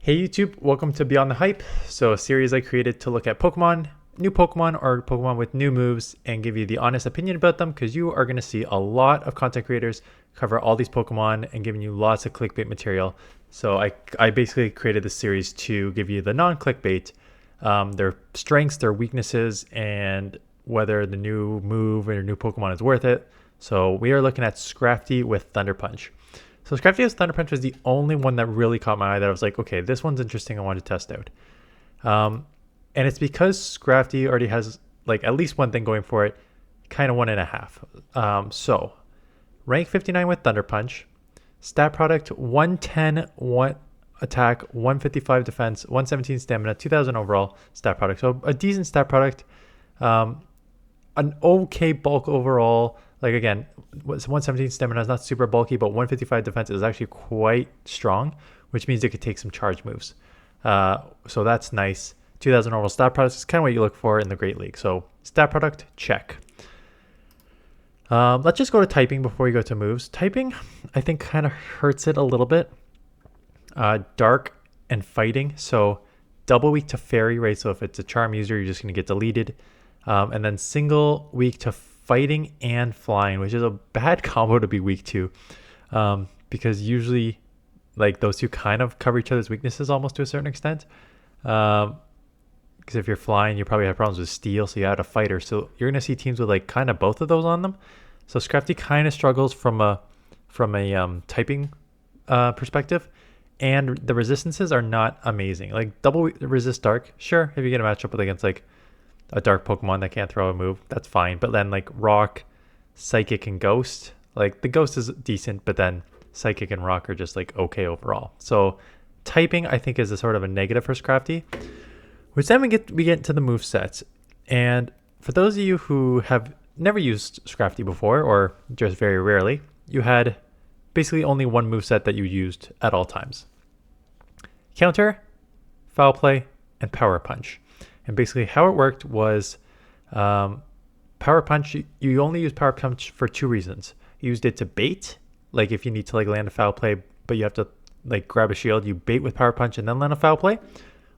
Hey YouTube, welcome to Beyond the Hype. So a series I created to look at Pokemon, new Pokemon or Pokemon with new moves and give you the honest opinion about them because you are going to see a lot of content creators cover all these Pokemon and giving you lots of clickbait material. So I basically created this series to give you the non-clickbait, their strengths, their weaknesses, and whether the new move or new Pokemon is worth it. So we are looking at Scrafty with Thunder Punch. So Scrafty's Thunder Punch was the only one that really caught my eye that I was like, okay, this one's interesting. I want to test out. And it's because Scrafty already has like at least one thing going for it, kind of 1.5. So rank 59 with Thunder Punch, stat product 110, 1 attack, 155 defense, 117 stamina, 2000 overall stat product. So a decent stat product, an okay bulk overall. Like again, 117 stamina is not super bulky, but 155 defense is actually quite strong, which means it could take some charge moves. So that's nice. 2000 overall stat product is kind of what you look for in the Great League. So stat product, check. Let's just go to typing before we go to moves. Typing, I think, kind of hurts it a little bit. Dark and fighting. So double weak to fairy, right? So if it's a charm user, you're just going to get deleted. And then single weak to fighting and flying, which is a bad combo to be weak to, because usually like those two kind of cover each other's weaknesses almost to a certain extent. Because if you're flying, you probably have problems with steel, so you add a fighter. So you're gonna see teams with like kind of both of those on them. So Scrafty kind of struggles from a typing perspective, and the resistances are not amazing. Like double resist dark, sure, if you get a matchup with against like a dark Pokemon that can't throw a move, that's fine. But then like rock, psychic, and ghost, like the ghost is decent, but then psychic and rock are just like okay overall. So typing I think is a sort of a negative for Scrafty, which then we get to the move sets. And for those of you who have never used Scrafty before or just very rarely, you had basically only one move set that you used at all times: counter, foul play, and power punch. And basically how it worked was power punch, you only use power punch for two reasons. You used it to bait, like if you need to like land a foul play, but you have to like grab a shield, you bait with power punch and then land a foul play.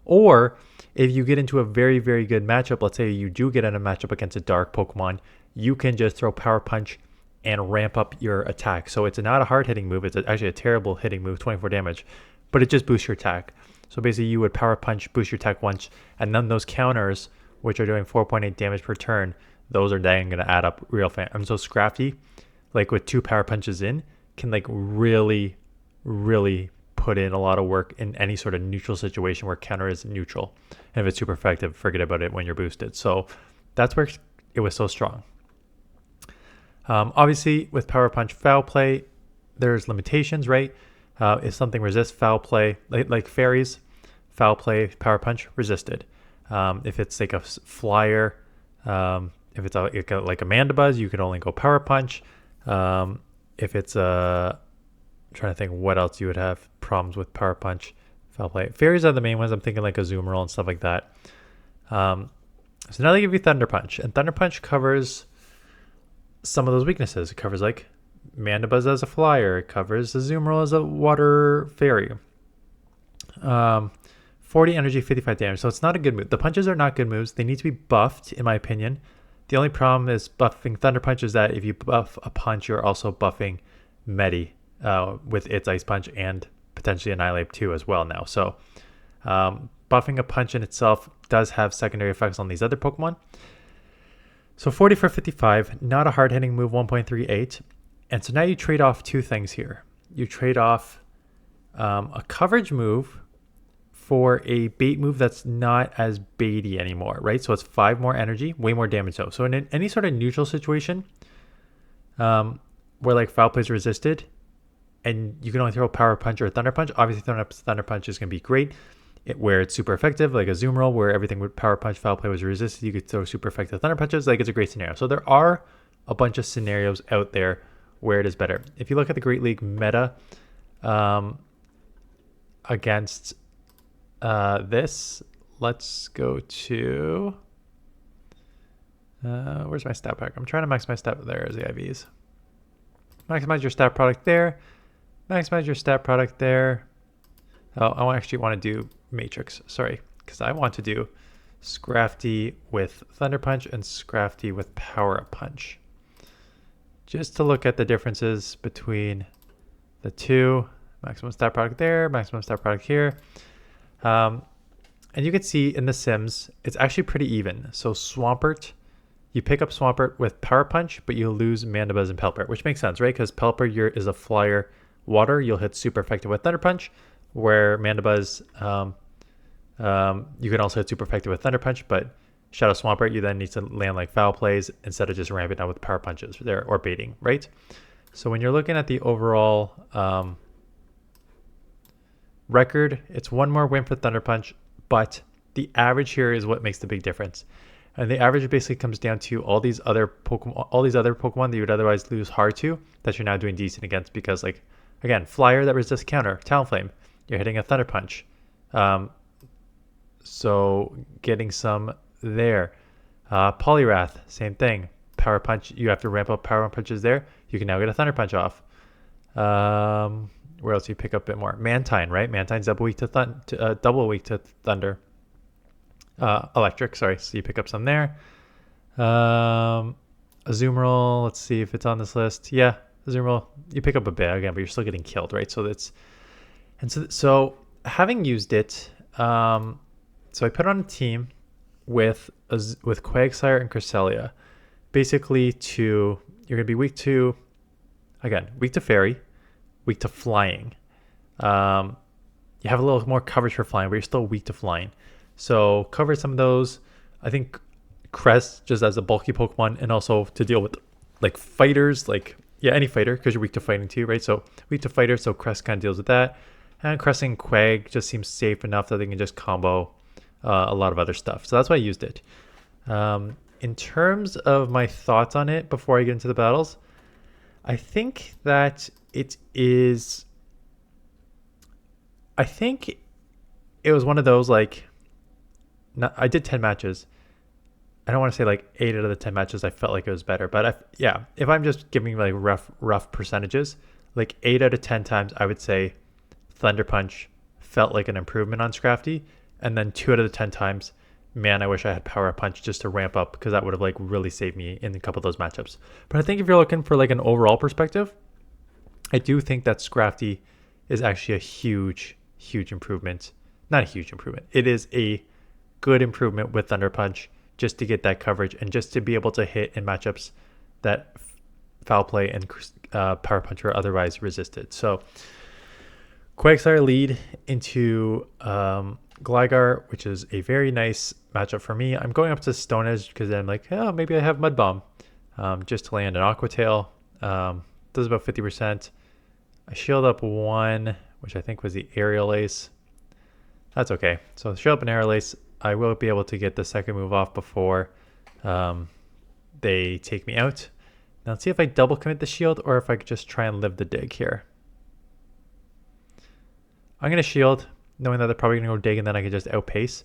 Or if you get into a very, very good matchup, let's say you do get in a matchup against a dark Pokemon, you can just throw power punch and ramp up your attack. So it's not a hard hitting move. It's actually a terrible hitting move, 24 damage, but it just boosts your attack. So basically you would power punch, boost your attack once, and then those counters, which are doing 4.8 damage per turn, those are then going to add up real fast. And so Scrafty, like with two power punches in, can like really, really put in a lot of work in any sort of neutral situation where counter is neutral. And if it's super effective, forget about it when you're boosted. So that's where it was so strong. Obviously with power punch foul play, there's limitations, right? If something resists foul play, like fairies, foul play, power punch, resisted. If it's like a flyer, if it's like a Mandibuzz, you can only go power punch. If it's I'm trying to think what else you would have problems with power punch, foul play. Fairies are the main ones. I'm thinking like a Azumarill and stuff like that. So now they give you Thunder Punch, and Thunder Punch covers some of those weaknesses. It covers like Mandibuzz as a flyer. It covers Azumarill as a water fairy. 40 energy, 55 damage. So it's not a good move. The punches are not good moves. They need to be buffed, in my opinion. The only problem is buffing Thunder Punch is that if you buff a punch, you're also buffing Medi with its Ice Punch and potentially Annihilate too as well now. So buffing a punch in itself does have secondary effects on these other Pokemon. So 40 for 55, not a hard hitting move, 1.38. And so now you trade off two things here. You trade off a coverage move for a bait move that's not as baity anymore, right? So it's 5 more energy, way more damage though. So in any sort of neutral situation where like foul play is resisted and you can only throw power punch or thunder punch, obviously throwing up thunder punch is going to be great. Where it's super effective, like a Azumarill where everything with power punch, foul play was resisted, you could throw super effective thunder punches. Like it's a great scenario. So there are a bunch of scenarios out there where it is better. If you look at the Great League meta against this, let's go to where's my stat pack? I'm trying to max my stat. There is the IVs. Maximize your stat product there. Maximize your stat product there. Oh, I actually want to do Matrix, sorry, because I want to do Scrafty with Thunder Punch and Scrafty with Power Punch. Just to look at the differences between the two. Maximum stat product there, maximum stat product here. And you can see in the Sims, it's actually pretty even. So Swampert, you pick up Swampert with Power Punch, but you lose Mandibuzz and Pelipper, which makes sense, right? Because Pelipper is a flyer water. You'll hit super effective with Thunder Punch, where Mandibuzz, you can also hit super effective with Thunder Punch, but Shadow Swampert, you then need to land like foul plays instead of just ramping out with Power Punches there or baiting, right? So when you're looking at the overall record, it's one more win for Thunder Punch, but the average here is what makes the big difference. And the average basically comes down to all these other Pokemon that you would otherwise lose hard to that you're now doing decent against because, like, again, Flyer that resists counter, Talonflame, you're hitting a Thunder Punch. So getting some there. Poliwrath, same thing. Power Punch, you have to ramp up Power Punches there. You can now get a Thunder Punch off. Where else do you pick up a bit more? Mantine, right? Mantine's double weak to Thunder. Electric, sorry. So you pick up some there. Azumarill, let's see if it's on this list. Yeah, Azumarill, you pick up a bit again, but you're still getting killed, right? So having used it, so I put on a team with Quagsire and Cresselia, basically you're gonna be weak to Fairy, weak to Flying. You have a little more coverage for Flying, but you're still weak to Flying. So cover some of those. I think Crest just as a bulky Pokemon, and also to deal with like fighters, like any fighter, because you're weak to fighting too, right? So weak to fighters, so Crest kind of deals with that. And Crest and Quag just seems safe enough that they can just combo a lot of other stuff. So that's why I used it. In terms of my thoughts on it before I get into the battles, I think that it was one of those, like, I did 10 matches. I don't want to say like 8 out of the 10 matches I felt like it was better, but if I'm just giving like rough percentages, like 8 out of 10 times I would say Thunder Punch felt like an improvement on Scrafty, and then 2 out of the 10 times, man, I wish I had Power Punch just to ramp up, because that would have like really saved me in a couple of those matchups. But I think if you're looking for like an overall perspective, I do think that Scrafty is actually a huge improvement. Not a huge improvement. It is a good improvement with Thunder Punch, just to get that coverage and just to be able to hit in matchups that Foul Play and Power Punch are otherwise resisted. So Quagsire lead into Gligar, which is a very nice matchup for me. I'm going up to Stone Edge because I'm like, oh, maybe I have Mud Bomb, just to land an Aqua Tail. Does about 50%. I shield up one, which I think was the Aerial Ace. That's okay. So shield up an Aerial Ace. I will be able to get the second move off before they take me out. Now let's see if I double commit the shield or if I could just try and live the dig here. I'm going to shield, knowing that they're probably going to go dig, and then I can just outpace.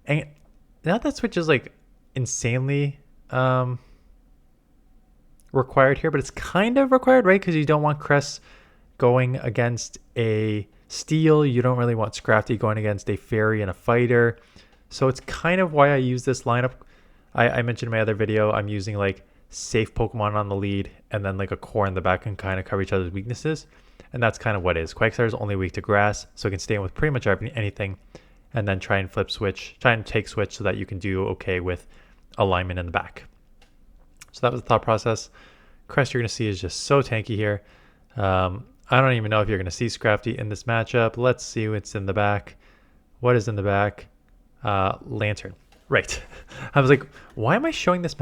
And not that switch is like insanely required here, but it's kind of required, right? Because you don't want Crest going against a Steel. You don't really want Scrafty going against a Fairy and a Fighter. So it's kind of why I use this lineup. I mentioned in my other video, I'm using like safe Pokemon on the lead and then like a core in the back and kind of cover each other's weaknesses. And that's kind of what it is. Quagsire is only weak to grass, so it can stay in with pretty much anything, and then try and take switch so that you can do okay with alignment in the back. So that was the thought process. Crest you're going to see is just so tanky here. I don't even know if you're going to see Scrafty in this matchup. Let's see what's in the back. What is in the back? Lantern. Right. I was like, why am I showing this?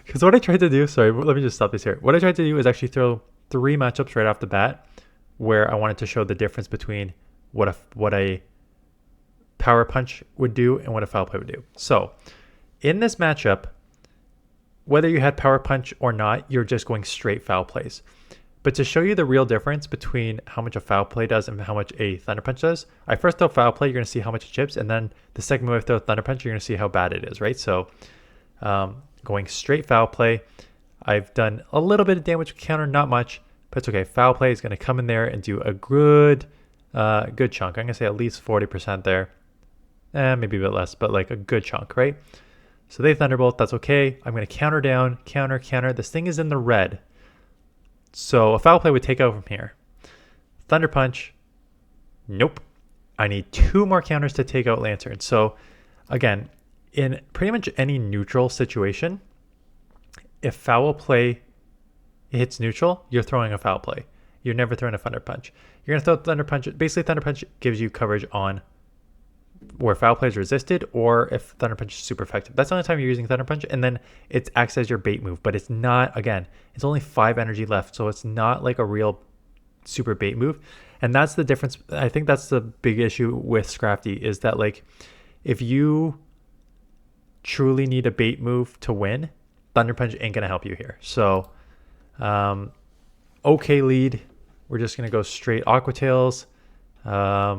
Because what I tried to do, sorry, let me just stop this here. What I tried to do is actually throw 3 matchups right off the bat where I wanted to show the difference between what a Power Punch would do and what a Foul Play would do. So in this matchup, whether you had Power Punch or not, you're just going straight Foul Plays. But to show you the real difference between how much a Foul Play does and how much a Thunder Punch does, I first throw Foul Play, you're going to see how much it chips, and then the second move I throw Thunder Punch, you're going to see how bad it is, right? So going straight Foul Play, I've done a little bit of damage with counter, not much, but it's okay. Foul Play is going to come in there and do a good Good chunk. I'm going to say at least 40% there. Maybe a bit less, but like a good chunk, right? So they Thunderbolt. That's okay. I'm going to counter down, counter. This thing is in the red. So a foul play would take out from here. Thunder Punch. Nope. I need 2 more counters to take out Lantern. So again, in pretty much any neutral situation, if foul play hits neutral, you're throwing a foul play. You're never throwing a Thunder Punch. You're going to throw Thunder Punch. Basically, Thunder Punch gives you coverage on where foul play is resisted, or if Thunder Punch is super effective. That's the only time you're using Thunder Punch, and then it acts as your bait move. But it's not, again, it's only 5 energy left, so it's not like a real super bait move. And that's the difference. I think that's the big issue with Scrafty, is that like if you truly need a bait move to win, Thunder Punch ain't going to help you here. So, okay lead. We're just going to go straight Aqua Tails. I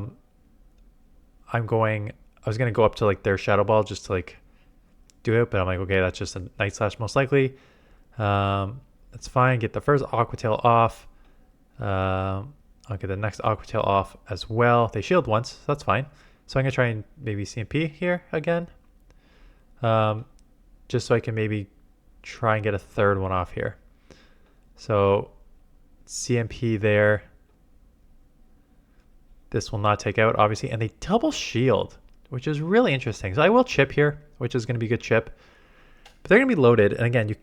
was going to go up to like their Shadow Ball just to like do it, but I'm like, okay, that's just a Night Slash most likely. That's fine. Get the first Aqua Tail off. I'll get the next Aqua Tail off as well. They shield once, so that's fine. So I'm going to try and maybe CMP here again. Just so I can maybe try and get a third one off here. So CMP there. This will not take out, obviously. And they double shield, which is really interesting. So I will chip here, which is going to be a good chip. But they're going to be loaded. And again,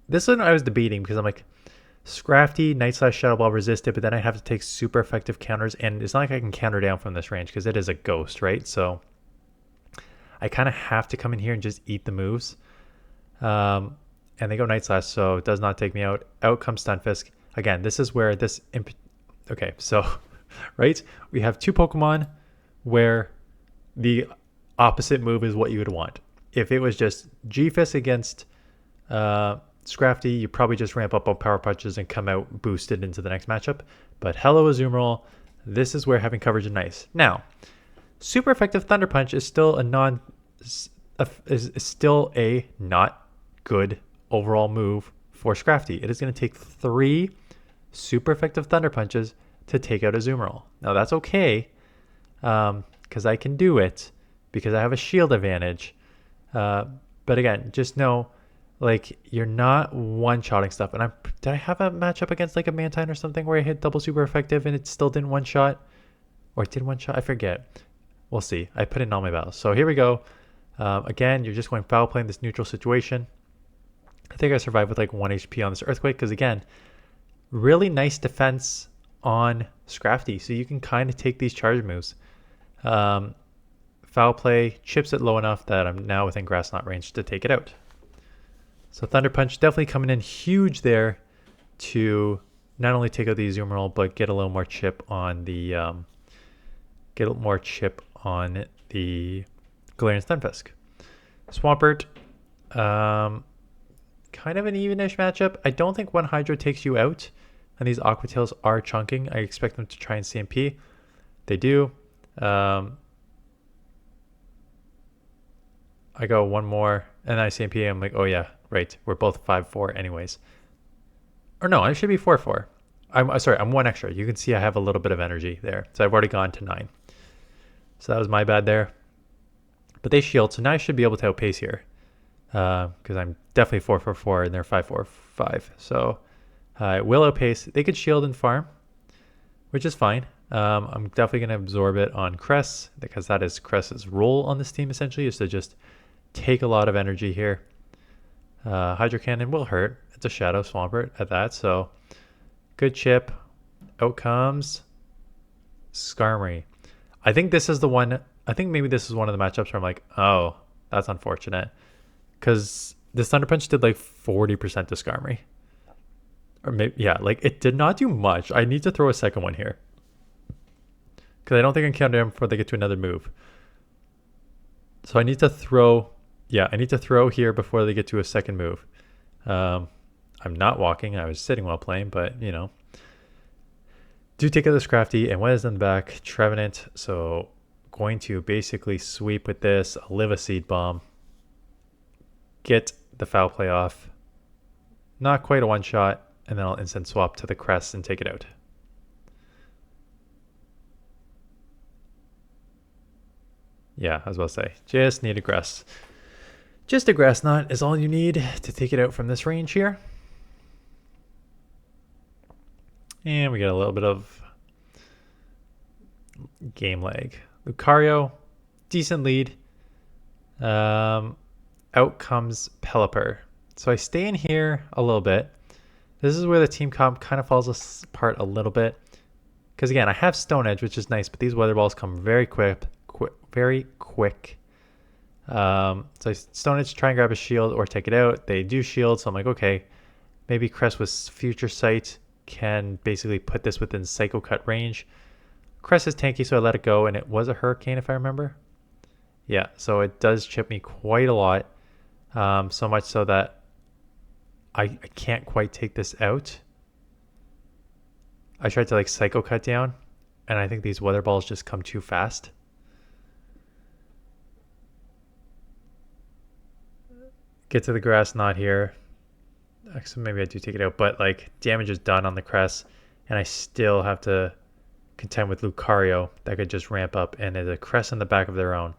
this one I was debating because I'm like, Scrafty, Night Slash, Shadow Ball resisted, but then I have to take super effective counters. And it's not like I can counter down from this range because it is a ghost, right? So I kind of have to come in here and just eat the moves. And they go Night Slash, so it does not take me out. Out comes Stunfisk. Again, this is where this... Okay, so... right? We have 2 Pokemon where the opposite move is what you would want. If it was just G-Fist against Scrafty, you probably just ramp up on Power Punches and come out boosted into the next matchup. But hello Azumarill, this is where having coverage is nice. Now, super effective Thunder Punch is still is still a not good overall move for Scrafty. It is going to take 3 super effective Thunder Punches to take out Azumarill. Now that's okay, because I can do it because I have a shield advantage. But again, just know, like, you're not one-shotting stuff. And did I have a matchup against like a Mantine or something where I hit double super effective and it still didn't one-shot? Or it did one-shot? I forget. We'll see. I put in all my battles. So here we go. Again, you're just going foul play in this neutral situation. I think I survived with like 1 HP on this Earthquake because, again, really nice defense on Scrafty, so you can kind of take these charge moves. Foul play chips it low enough that I'm now within Grass Knot range to take it out. So Thunder Punch definitely coming in huge there to not only take out the Azumarill, but get a little more chip on the Galarian Stunfisk. Swampert, kind of an evenish matchup. I don't think one Hydro takes you out. And these Aqua Tails are chunking. I expect them to try and CMP. They do. I go one more, and I CMP. I'm like, oh yeah, right. We're both 5-4 anyways. Or no, I should be 4-4. I'm sorry, I'm 1 extra. You can see I have a little bit of energy there. So I've already gone to 9. So that was my bad there. But they shield, so now I should be able to outpace here. Because I'm definitely 4-4, and they're 5-4-5. So... will outpace. They could shield and farm, which is fine. I'm definitely going to absorb it on Cress, because that is Cress's role on this team, essentially, is to just take a lot of energy here. Hydro Cannon will hurt. It's a Shadow Swampert at that, so good chip. Out comes Skarmory. I think this is the one. I think maybe this is one of the matchups where I'm like, oh, that's unfortunate, because this Thunder Punch did like 40% to Skarmory. Or maybe, yeah, like it did not do much. I need to throw a second one here, because I don't think I can counter them before they get to another move. So I need to throw, yeah, I need to throw here before they get to a second move. I'm not walking. I was sitting while playing, but, you know. Do take out the Scrafty, and what is in the back? Trevenant. So going to basically sweep with this. I'll live a Seed Bomb. Get the foul play off. Not quite a one-shot. And then I'll instant swap to the Crest and take it out. Yeah, I was about to say, just need a grass. Just a grass knot is all you need to take it out from this range here. And we get a little bit of game lag. Lucario, decent lead. Out comes Pelipper. So I stay in here a little bit. This is where the team comp kind of falls apart a little bit. Because again, I have Stone Edge, which is nice, but these weather balls come very quick. So I Stone Edge, try and grab a shield or take it out. They do shield, so I'm like, okay, maybe Crest with Future Sight can basically put this within Psycho Cut range. Crest is tanky, so I let it go, and it was a Hurricane if I remember. Yeah, so it does chip me quite a lot, so much so that I can't quite take this out. I tried to like Psycho Cut down, and I think these weather balls just come too fast. Get to the grass knot here. Actually, maybe I do take it out, but like damage is done on the Crest, and I still have to contend with Lucario that could just ramp up, and there's a Crest in the back of their own.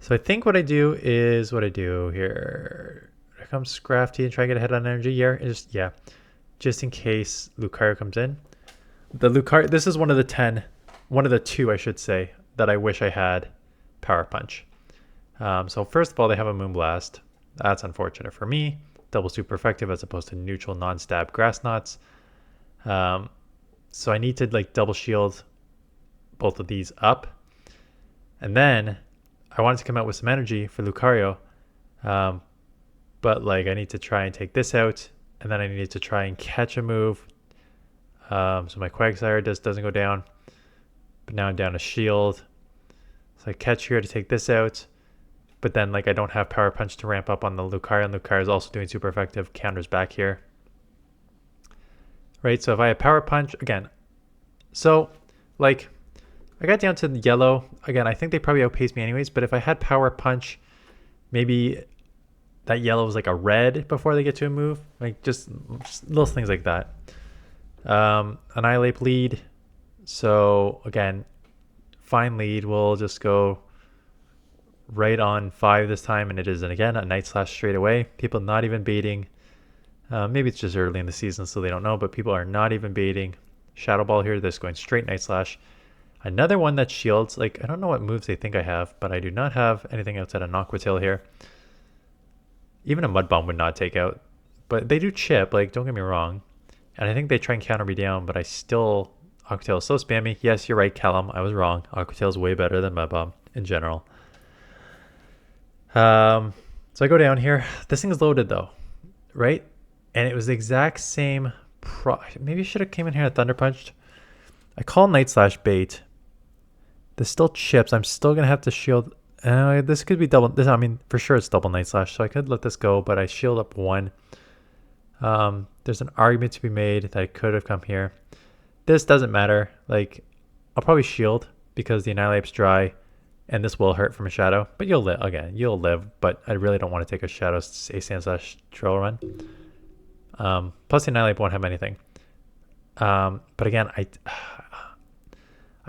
So I think what I do is what I do here. Here comes Scrafty and try to get ahead on energy here. Yeah, just in case Lucario comes in. The Lucario, this is one of the two I should say, that I wish I had Power Punch. So first of all, they have a Moonblast. That's unfortunate for me. Double super effective as opposed to neutral non-stab grass knots. So I need to like double shield both of these up. And then I wanted to come out with some energy for Lucario. But like I need to try and take this out. And then I need to try and catch a move. So my Quagsire doesn't go down. But now I'm down a shield. So I catch here to take this out. But then like I don't have Power Punch to ramp up on the Lucario. And Lucario is also doing super effective. Counters back here. Right, so if I have Power Punch, again, so like I got down to the yellow. Again, I think they probably outpaced me anyways, but if I had Power Punch, maybe that yellow was like a red before they get to a move. Like just little things like that. Annihilate lead. So again, fine lead. We'll just go right on 5 this time, and it is, and again, a Night Slash straight away. People not even baiting. Maybe it's just early in the season, so they don't know, but people are not even baiting. Shadow Ball here, this going straight Night Slash. Another one that shields. Like, I don't know what moves they think I have, but I do not have anything outside of Aquatail here. Even a Mud Bomb would not take out, but they do chip, like, don't get me wrong. And I think they try and counter me down, but I still... Aquatail is so spammy. Yes, you're right, Callum. I was wrong. Aquatail is way better than Mud Bomb in general. So I go down here. This thing is loaded, though, right? And it was the exact same maybe I should have came in here and Thunder Punched. I call Night Slash bait. This still chips. I'm still going to have to shield. This could be double. This, I mean, for sure it's double Night Slash, so I could let this go, but I shield up 1. There's an argument to be made that I could have come here. This doesn't matter. Like, I'll probably shield because the Annihilate's dry, and this will hurt from a Shadow. But you'll live. Again, you'll live, but I really don't want to take a Shadow A// Drill Run. Plus the Annihilate won't have anything. But again, I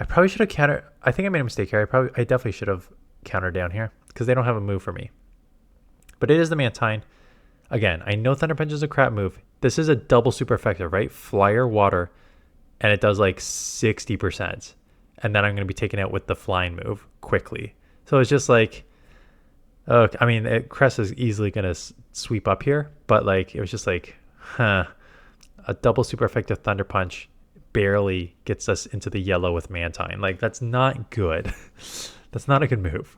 probably should have countered. I think I made a mistake here. I definitely should have countered down here because they don't have a move for me. But it is the Mantine. Again, I know Thunder Punch is a crap move. This is a double super effective, right? Flyer, water, and it does like 60%. And then I'm going to be taken out with the flying move quickly. So it's just like, I mean, Crest is easily going to sweep up here, but like, it was just like, a double super effective Thunder Punch barely gets us into the yellow with Mantine. Like, that's not good. That's not a good move.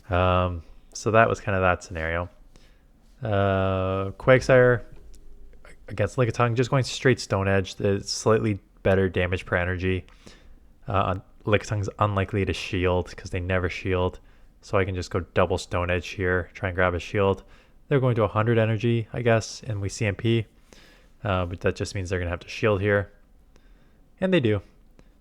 So that was kind of that scenario. Quagsire against Lickitung, just going straight Stone Edge. The slightly better damage per energy. Lickitung's unlikely to shield because they never shield. So I can just go double Stone Edge here, try and grab a shield. They're going to 100 energy, I guess, and we CMP. But that just means they're going to have to shield here. And they do.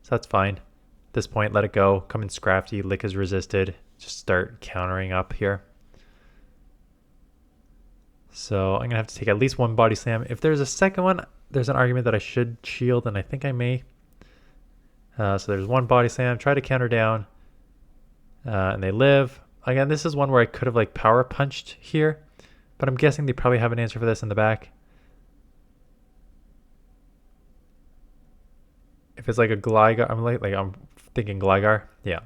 So that's fine. At this point, let it go. Come in Scrafty. Lick is resisted. Just start countering up here. So I'm going to have to take at least 1 Body Slam. If there's a second one, there's an argument that I should shield, and I think I may. So there's 1 Body Slam. Try to counter down. And they live. Again, this is one where I could have like power punched here, but I'm guessing they probably have an answer for this in the back. If it's like a Gligar, I'm thinking Gligar. Yeah.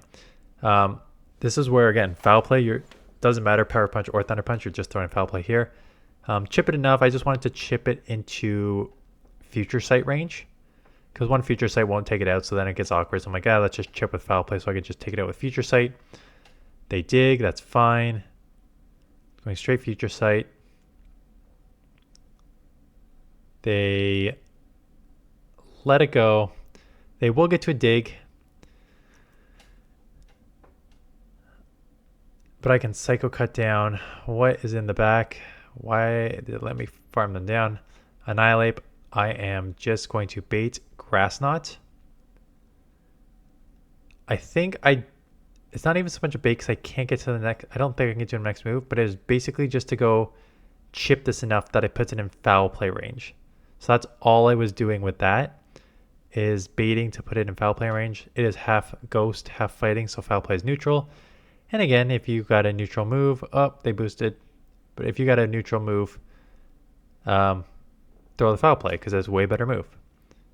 This is where, again, foul play, doesn't matter power punch or thunder punch, you're just throwing foul play here. Chip it enough. I just wanted to chip it into future sight range, because one future sight won't take it out, so then it gets awkward. So I'm like, let's just chip with foul play so I could just take it out with future sight. They dig, that's fine. Going straight future sight. They let it go. They will get to a dig, but I can Psycho Cut down. What is in the back? Why did it let me farm them down? Annihilate. I am just going to bait Grass Knot. I think it's not even so much a bait because I can't get to the next. I don't think I can get to the next move, but it is basically just to go chip this enough that it puts it in foul play range. So that's all I was doing with that, is baiting to put it in foul play range. It is half ghost, half fighting, so foul play is neutral. And again, if you got a neutral move, they boosted. But if you got a neutral move, throw the foul play because it's a way better move.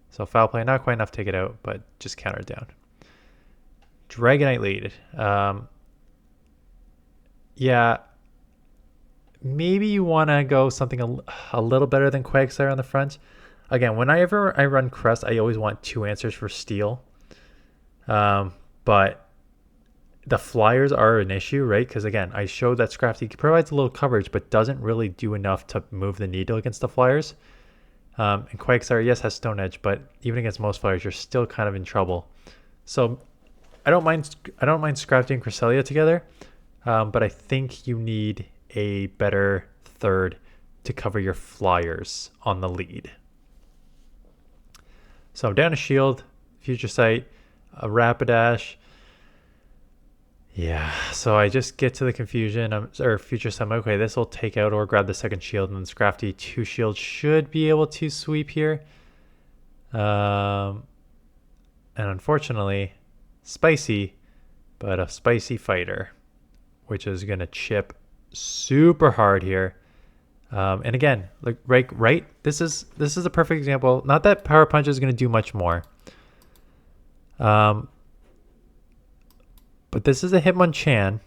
So foul play, not quite enough to take it out, but just counter it down. Dragonite lead. Yeah, maybe you want to go something a little better than Quagsire on the front. Again, whenever I run Crest, I always want 2 answers for Steel. But the flyers are an issue, right? Because again, I showed that Scrafty provides a little coverage, but doesn't really do enough to move the needle against the flyers. And Quagsire, yes, has Stone Edge, but even against most flyers, you're still kind of in trouble. So I don't mind Scrafty and Cresselia together, but I think you need a better third to cover your flyers on the lead. So down a shield, future sight, a Rapidash. Yeah, so I just get to the confusion, or future sight. Okay, this will take out or grab the second shield, and then Scrafty 2 shield should be able to sweep here. And unfortunately, spicy, but a spicy fighter, which is gonna chip super hard here. And again, like right, this is a perfect example. Not that power punch is going to do much more, but this is a Hitmonchan,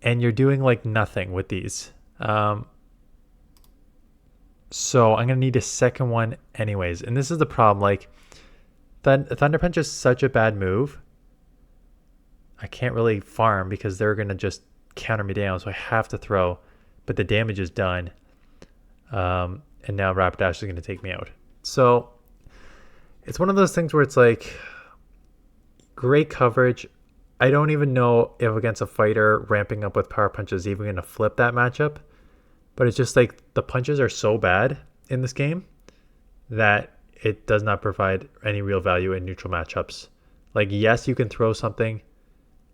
and you're doing like nothing with these. So I'm gonna need a second one anyways, and this is the problem. Like, Thunder Punch is such a bad move. I can't really farm because they're gonna just counter me down, so I have to throw. But the damage is done, and now Rapidash is going to take me out. So it's one of those things where it's like great coverage. I don't even know if against a fighter ramping up with power punches is even going to flip that matchup, but it's just like the punches are so bad in this game that it does not provide any real value in neutral matchups. Like, yes, you can throw something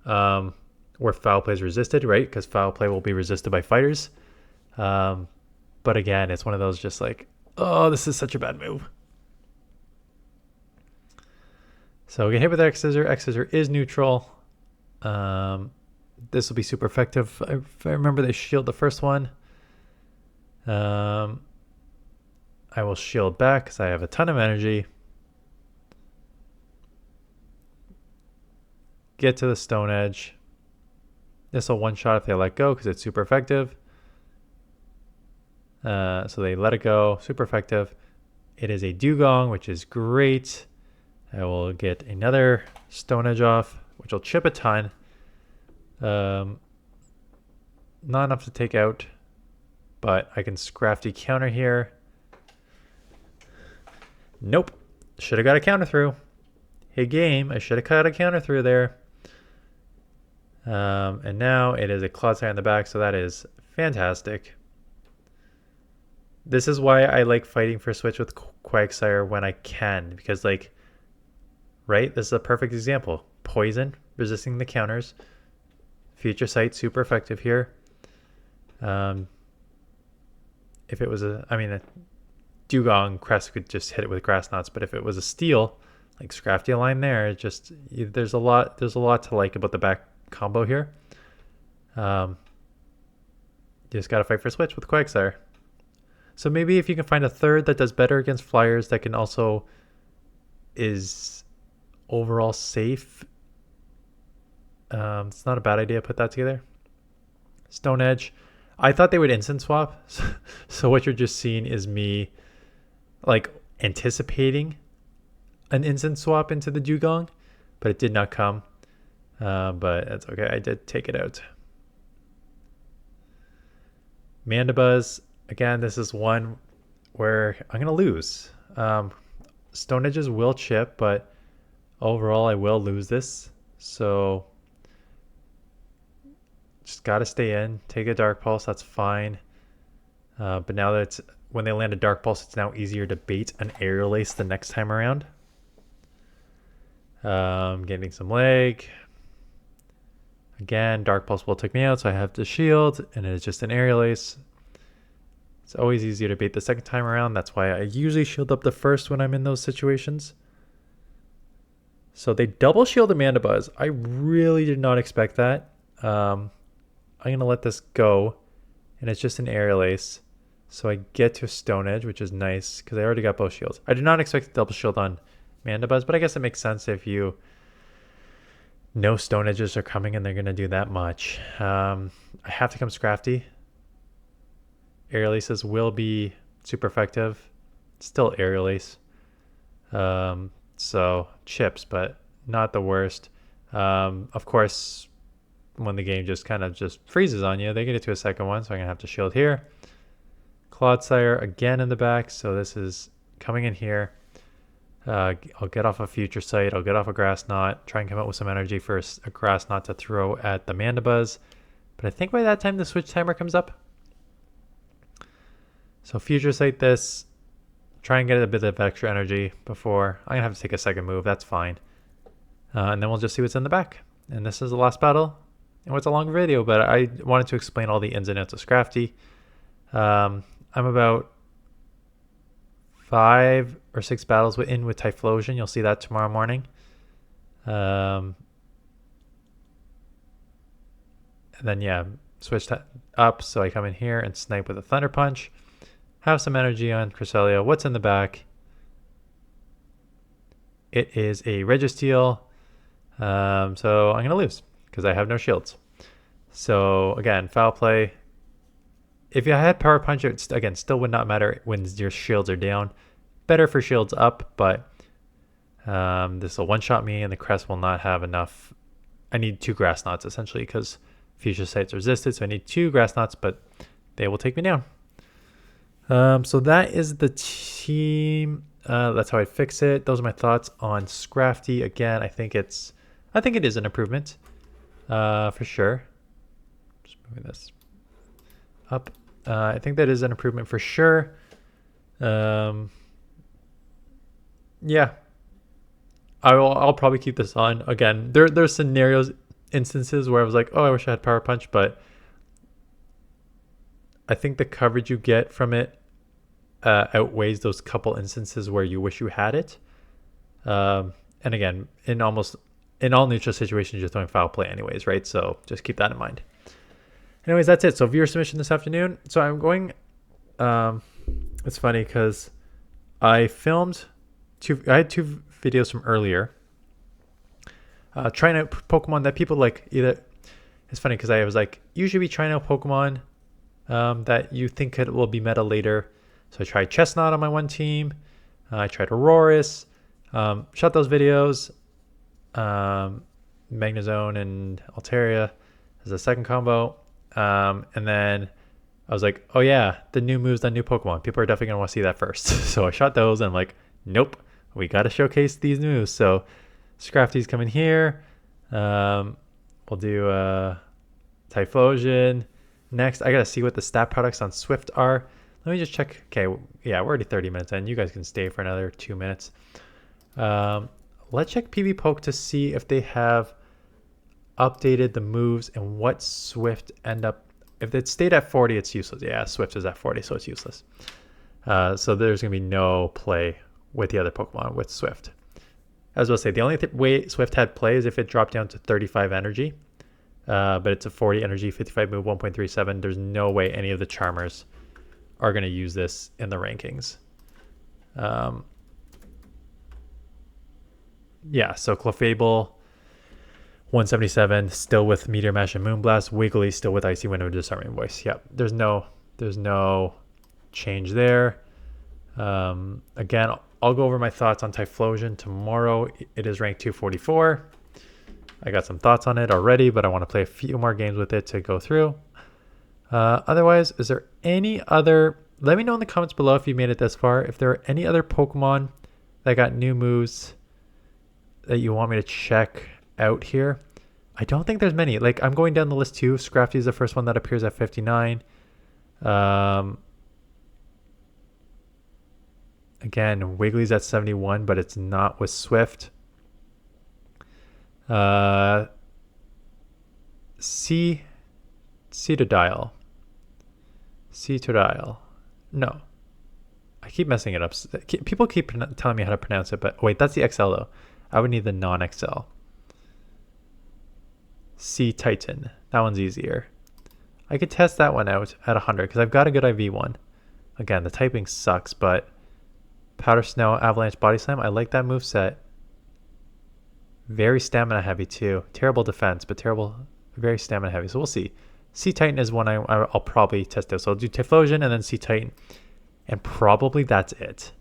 where foul play is resisted, right? Because foul play will be resisted by fighters. But again, it's one of those just like, oh, this is such a bad move. So we get hit with X Scissor. X Scissor is neutral. This will be super effective. If I remember, they shield the first one. I will shield back because I have a ton of energy. Get to the Stone Edge. This will one-shot if they let go because it's super effective. So they let it go. Super effective. It is a Dugong, which is great. I will get another Stone Edge off, which will chip a ton. Not enough to take out, but I can Scrafty counter here. Nope. Should have got a counter through. Hey game, I should have got a counter through there. And now it is a Clodsire on the back, so that is fantastic. This is why I like fighting for switch with Quagsire when I can, because like, right, this is a perfect example. Poison, resisting the counters. Future Sight, super effective here. If it was a Dugong, Crest could just hit it with Grass Knots, but if it was a Steel, like Scrafty line there. It just there's a lot to like about the back combo here. You just gotta fight for switch with Quagsire. So maybe if you can find a third that does better against flyers, that can also is overall safe. It's not a bad idea to put that together. Stone Edge. I thought they would instant swap. So what you're just seeing is me like anticipating an instant swap into the Dugong, but it did not come. But that's okay. I did take it out. Mandibuzz. Again, this is one where I'm going to lose. Stone Edges will chip, but overall I will lose this. So just got to stay in. Take a Dark Pulse. That's fine. But now that it's, when they land a Dark Pulse, it's now easier to bait an Aerial Ace the next time around. Getting some leg. Again, Dark Pulse will take me out, so I have to shield, and it is just an Aerial Ace. It's always easier to bait the second time around. That's why I usually shield up the first when I'm in those situations. So they double shield a Mandibuzz. I really did not expect that. I'm going to let this go, and it's just an Aerial Ace. So I get to a Stone Edge, which is nice, because I already got both shields. I did not expect a double shield on Mandibuzz, but I guess it makes sense if you know Stone Edges are coming and they're going to do that much. I have to come Scrafty. Aerial Aces will be super effective. Still Aerial Ace. So chips, but not the worst. Of course, when the game just kind of just freezes on you, they get it to a second one, so I'm going to have to shield here. Clodsire again in the back, so this is coming in here. I'll get off a Future Sight. I'll get off a Grass Knot. Try and come up with some energy for a Grass Knot to throw at the Mandibuzz. But I think by that time the switch timer comes up. So Future Sight this. Try and get a bit of extra energy before. I'm going to have to take a second move. That's fine. And then we'll just see what's in the back. And this is the last battle. And it's a long video, but I wanted to explain all the ins and outs of Scrafty. I'm about 5 or 6 battles in with Typhlosion. You'll see that tomorrow morning. And then, yeah, switch up. So I come in here and snipe with a Thunder Punch. Have some energy on Cresselia. What's in the back? It is a Registeel. So I'm going to lose because I have no shields. So again, foul play. If you had Power Punch, it again still would not matter when your shields are down. Better for shields up, but this will one-shot me and the Crest will not have enough. I need 2 Grass Knots essentially because Future Sight's resisted, so I need 2 Grass Knots, but they will take me down. So that is the team. That's how I fix it. Those are my thoughts on Scrafty. Again, I think it is an improvement, for sure. Just moving this up. I think that is an improvement for sure. Yeah, I'll probably keep this on. Again, there's instances where I was like, oh, I wish I had Power Punch, but I think the coverage you get from it outweighs those couple instances where you wish you had it. And again, in all neutral situations, you're throwing foul play anyways, right? So just keep that in mind. Anyways, that's it. So viewer submission this afternoon. So I'm going, it's funny because I had 2 videos from earlier trying out Pokemon that people like. Either it's funny because I was like, you should be trying out Pokemon that you think will be meta later. So I tried Chestnut on my one team. I tried Auroras. Shot those videos. Magnezone and Altaria as a second combo. And then I was like, oh yeah, the new moves on new Pokemon. People are definitely going to want to see that first. So I shot those and I'm like, nope, we got to showcase these moves. So Scrafty's coming here. We'll do Typhlosion. Next, I got to see what the stat products on Swift are. Let me just check. Okay, yeah, we're already 30 minutes in. You guys can stay for another 2 minutes. Let's check PV Poke to see if they have updated the moves and what Swift end up. If it stayed at 40, it's useless. Yeah, Swift is at 40, so it's useless. So there's going to be no play with the other Pokemon with Swift. As I'll say, the only way Swift had play is if it dropped down to 35 energy. But it's a 40 energy, 55 move, 1.37. There's no way any of the Charmers are going to use this in the rankings. Yeah, so Clefable, 177, still with Meteor Mash and Moonblast. Wiggly still with Icy Wind and Disarming Voice. Yep, there's no change there. Again, I'll go over my thoughts on Typhlosion tomorrow. It is ranked 244. I got some thoughts on it already, but I want to play a few more games with it to go through. Otherwise, is there any other... Let me know in the comments below if you made it this far. If there are any other Pokemon that got new moves that you want me to check out here. I don't think there's many. Like, I'm going down the list too. Scrafty is the first one that appears at 59. Again, Wiggly's at 71, but it's not with Swift. C to dial. No. I keep messing it up. People keep telling me how to pronounce it, but wait, that's the XL though. I would need the non-XL. C Titan. That one's easier. I could test that one out at 100 because I've got a good IV one. Again, the typing sucks, but Powder Snow, Avalanche, Body Slam. I like that moveset. Very stamina heavy too. Terrible defense, but very stamina heavy. So we'll see. C Titan is one I'll probably test out. So I'll do Typhlosion and then C Titan. And probably that's it.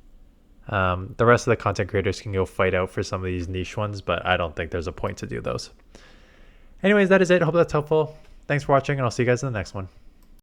The rest of the content creators can go fight out for some of these niche ones, but I don't think there's a point to do those. Anyways, that is it. Hope that's helpful. Thanks for watching, and I'll see you guys in the next one.